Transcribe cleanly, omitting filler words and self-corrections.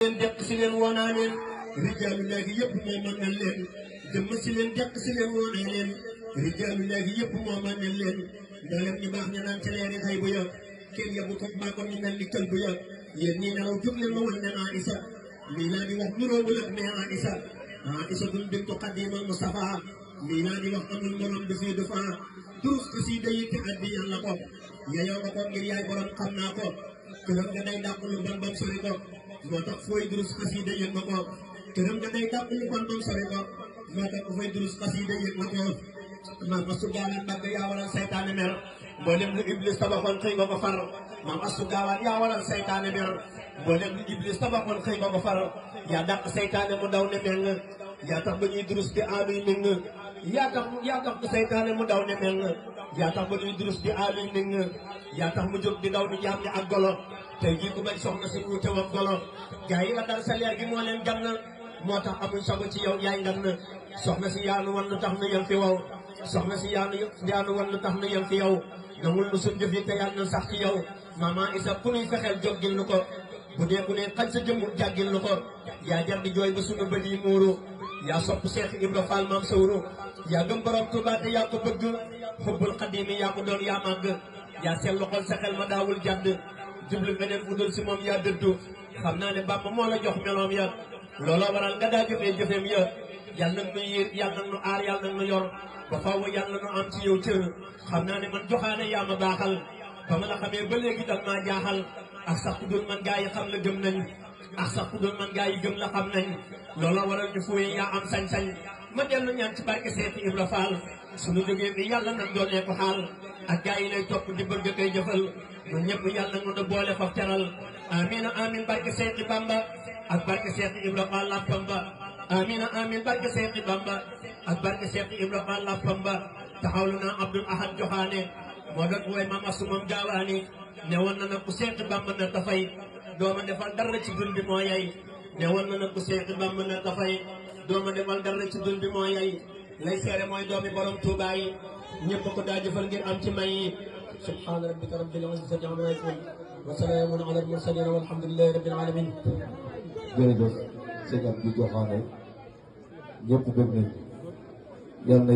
leen dekk si leen woonaa leen rijaalu léegi yëpp moo màggal leen jëmm si leen dekk si leen woonaa leen rijaalu léegi yëpp moo màggal leen ndooleem ñu baax ñu naan ci leeri xay bu ya kenn yabu ko maa ko ñu mel ni kël bu ya yéen ñii nelaw jóg leen ma wan ne Aïssa lii laa di wax nuróowul ak ne Aïssa dun bintu Xadimal Mustafa lii laa di wax amul morom du fii du faa durus ko si day te addi yàlla ko yeyoo nga ko ngir yaay borom xam naa ko këram nga day dàq lu bon bam sori ko moo tax fooy durus xasida yëg ma ko këram nga day dàq lu bon bam sori ko moo tax fooy durus xasida yëg ma ko maam astu gaawaan mbàgg yaa waral saytaane mer mboolem lu iblis tabaxoon xëy nga ko far maam astu gaawaan yaa waral saytaane mer mboolem lu iblis tabaxoon xëy nga ko far yaa dàq saytaane mu daw ne meng yaa tax ba ñuy durus di aaluy ning yaa tax ba saytaane mu daw ne meng yaa tax ba ñuy durus di aaluy ning yaa tax mu jóg di daw di jaam ni ak golo tey jii ku bañ soxna si ñu tewam golo gaa yi la dal sa leer gi moo leen gan moo tax amuñ sago ci yow yaay ngan soxna si yaanu wan lu tax nu yem fi waw soxna si yaanu wan lu tax nu yem fi yow nangul nu suñ jëf yi te yàlla na sax ci yow Mama Isa ku nuy fexeel joggil nu ko bu dee xañ sa jëmm jàggil nu ko yaa jar di jooy ba sunu bët yi muuru yaa sopp Seex Ibra Faal maam sawru yaa gëm borom Tuubaa te yaa ko bëgg xubbul xadiimi yaa ko doon yaa màgg yaa seetlu xol sa xel ma daawul jàdd jublu beneen fu dul si moom yaa dëddu xam naa ne Bàmba moo la jox meloom ya looloo waral nga daa jëfee jëfeem ya yàlla nag nu yiir yàlla nag nu aar yàlla nag nu yor ba faaw yàlla nu am ci yow cër xam naa ne man joxaane yaa ma baaxal ba ma la xamee ba léegi dal maa jaaxal ak sax ku dul man gaa yi xam la gëm nañ ak sax ku dul man gaa yi gëm la xam nañ looloo waral ñu fuwee yaa am sañ-sañ ma dellu ñaan ci barke Seex Ibra Faal suñu jógee bi yàlla nag doonee ko xaal ak gaa yi lay topp di bëgg koy jëfal ñun ñëpp yàlla nag nu boole fa teral amina amin barke Seex Bamba ak barke Seex Ibra Faal lappam ba amina amin barke Seex Bamba ak barke Seex Ibra Faal lappam ba taxawlu naa Abdul Ahad Joxaane moo doon woy maam asumam gaawaani ne woon na nag ku Seex Bamba na dafay dooma defal dara ci dun bi moo yay ne woon na nag ku Seex Bamba na dafay dooma defal dara ci dun bi moo yay lay seere mooy doomi borom Tuubaa yi ñëpp ko daa jëfal ngir am ci may yi subhaana rabbika rabbil izzati ammaa yasifuun wa salaamun alal mursaliin walhamdulillahi rabbil aalamiin. jërëjëf sëñ Abdou Joxaane ñëpp bëgg nañ yàlla na